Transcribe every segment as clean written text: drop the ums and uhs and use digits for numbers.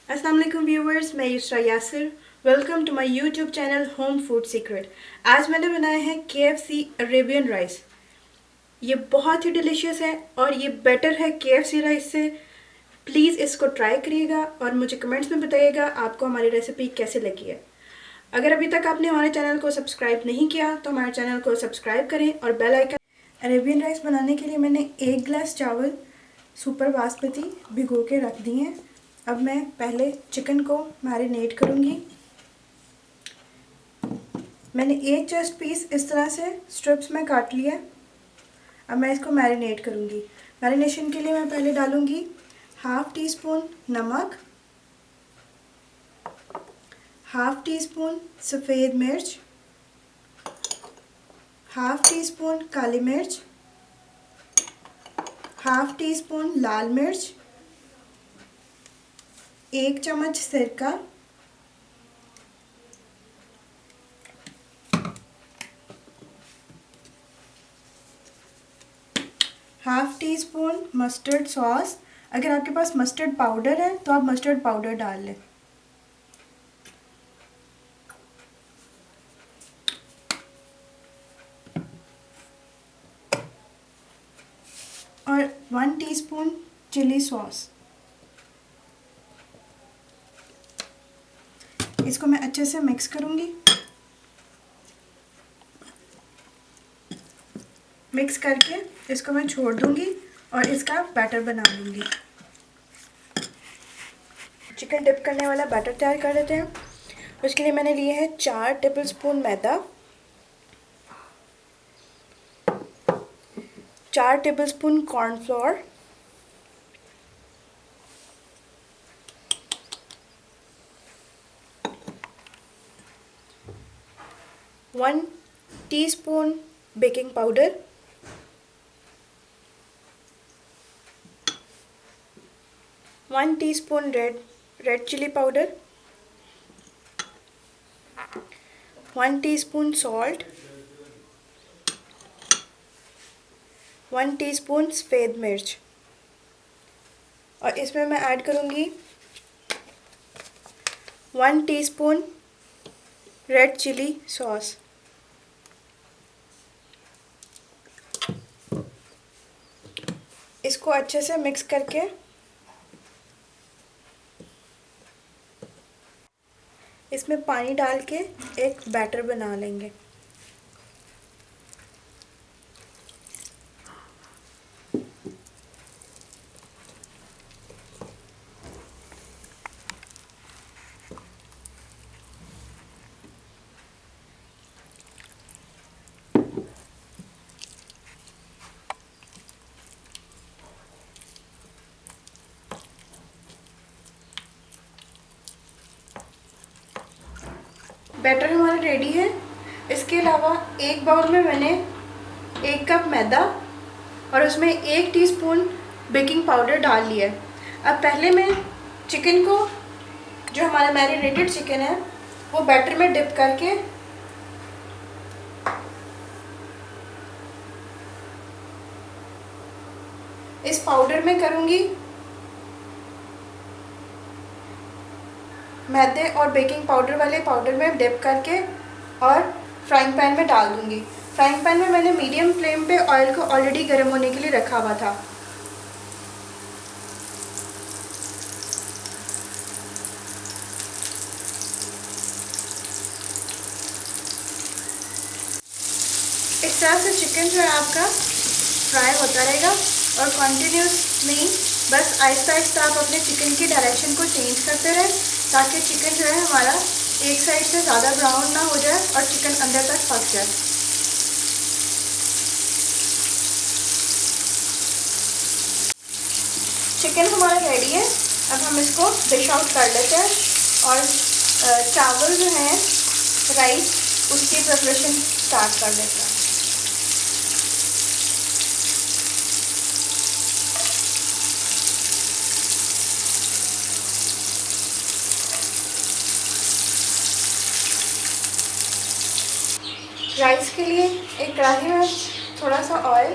अस्सलाम वालेकुम व्यूवर्स, मैं Yusra Yasir. Welcome to my YouTube channel home food secret. आज मैंने बनाया है KFC अरेबियन राइस। ये बहुत ही डिलीशियस है और ये बेटर है KFC राइस से। प्लीज़ इसको ट्राई करिएगा और मुझे कमेंट्स में बताइएगा आपको हमारी रेसिपी कैसे लगी है। अगर अभी तक आपने हमारे चैनल को सब्सक्राइब नहीं किया तो हमारे चैनल को सब्सक्राइब करें और बेल आइकन। अरेबियन राइस बनाने के लिए मैंने 1 गिलास चावल सुपर बासमती भिगो के रख दिए हैं। अब मैं पहले चिकन को मैरिनेट करूँगी। मैंने एक चेस्ट पीस इस तरह से स्ट्रिप्स में काट लिया। अब मैं इसको मैरिनेट करूँगी। मैरिनेशन के लिए मैं पहले डालूँगी हाफ़ टी स्पून नमक, हाफ़ टी स्पून सफ़ेद मिर्च, हाफ़ टी स्पून काली मिर्च, हाफ़ टी स्पून लाल मिर्च, 1 चम्मच सिरका, half tea spoon mustard sauce. अगर आपके पास मस्टर्ड पाउडर है तो आप मस्टर्ड पाउडर डाल लें। और 1 टीस्पून चिली सॉस। इसको मैं अच्छे से मिक्स करूँगी। मिक्स करके इसको मैं छोड़ दूँगी और इसका बैटर बना लूँगी। चिकन डिप करने वाला बैटर तैयार कर लेते हैं। उसके लिए मैंने लिए हैं 4 टेबलस्पून मैदा, 4 tablespoon cornflour, 1 teaspoon baking powder, 1 teaspoon red chilli powder, 1 teaspoon salt, 1 teaspoon सफ़ेद मिर्च। और इसमें मैं ऐड करूँगी 1 टीस्पून रेड चिली सॉस। इसको अच्छे से मिक्स करके इसमें पानी डाल के एक बैटर बना लेंगे। बैटर हमारा रेडी है। इसके अलावा एक बाउल में मैंने 1 कप मैदा और उसमें 1 टीस्पून बेकिंग पाउडर डाल लिया है। अब पहले मैं चिकन को, जो हमारा मैरिनेटेड चिकन है, वो बैटर में डिप करके इस पाउडर में करूँगी। मैदे और बेकिंग पाउडर वाले पाउडर में डिप करके और फ्राइंग पैन में डाल दूँगी। फ्राइंग पैन में मैंने मीडियम फ्लेम पे ऑयल को ऑलरेडी गर्म होने के लिए रखा हुआ था। इस तरह से चिकन जो है आपका फ्राई होता रहेगा और कंटिन्यूसली बस आहिस्ता आहिस्ता आप अपने चिकन की डायरेक्शन को चेंज करते रहें ताकि चिकन जो है हमारा एक साइड से ज़्यादा ब्राउन ना हो जाए और चिकन अंदर तक पक जाए। चिकन हमारा रेडी है। अब हम इसको डिश आउट कर लेते हैं और चावल जो है राइस उसकी प्रिपरेशन स्टार्ट कर लेते हैं। राइस के लिए एक कढ़ाई में थोड़ा सा ऑयल,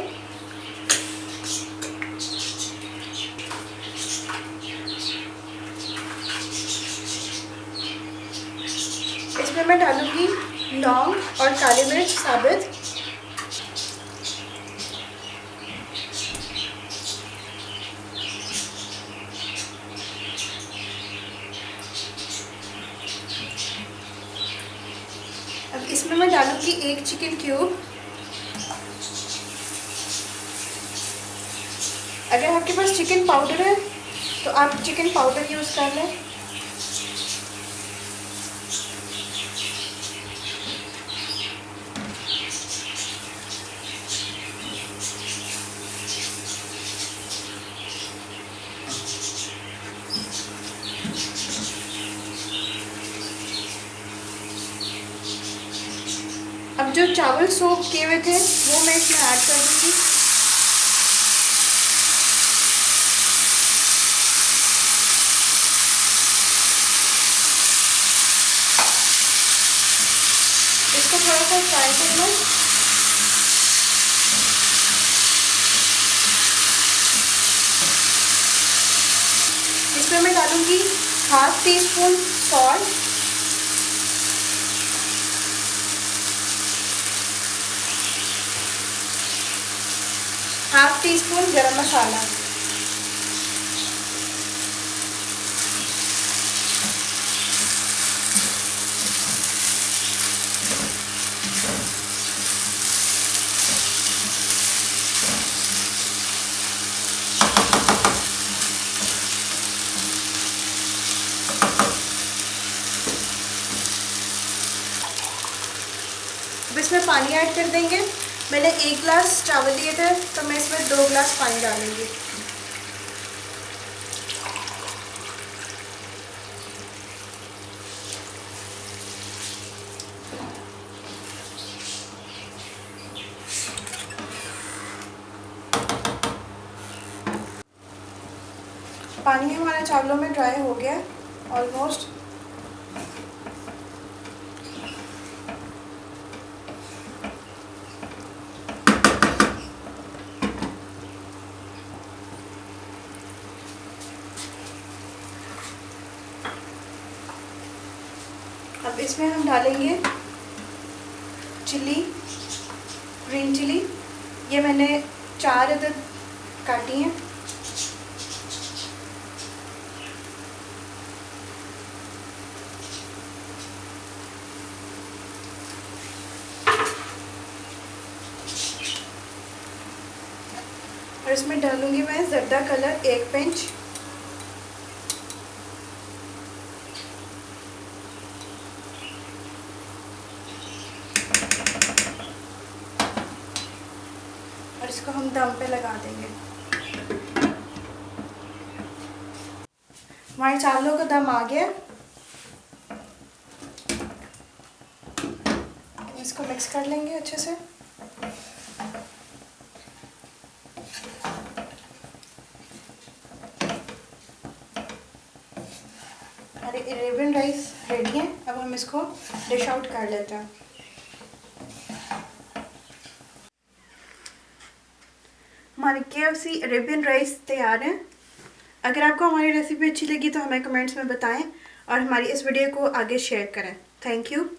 इसमें मैं डालूँगी लौंग और काली मिर्च साबुत। अब इसमें मैं डालूँगी 1 चिकन क्यूब। अगर आपके पास चिकन पाउडर है तो आप चिकन पाउडर यूज़ कर लें। अब जो चावल सोक किए हुए थे वो मैं इसमें ऐड कर दूँगी। इसको थोड़ा सा फ्राई कर लो। इसमें मैं डालूँगी ½ टीस्पून सॉल्ट, ½ टीस्पून गरम मसाला, अब इसमें पानी ऐड कर देंगे। मैंने 1 गिलास चावल लिए थे तो मैं इसमें 2 गिलास पानी डालूंगी। पानी हमारे चावलों में ड्राई हो गया ऑलमोस्ट। अब इसमें हम डालेंगे चिली, ग्रीन चिली। ये मैंने 4 अदद काटी हैं। और इसमें डालूंगी मैं ज़र्दा कलर 1 पिंच। और इसको हम दम पे लगा देंगे। हमारे चावलों का दम आ गया। इसको मिक्स कर लेंगे अच्छे से। हमारे अरेबियन राइस रेडी है। अब हम इसको डिश आउट कर लेते हैं। हमारे KFC अरेबियन राइस तैयार हैं। अगर आपको हमारी रेसिपी अच्छी लगी तो हमें कमेंट्स में बताएं और हमारी इस वीडियो को आगे शेयर करें। Thank you.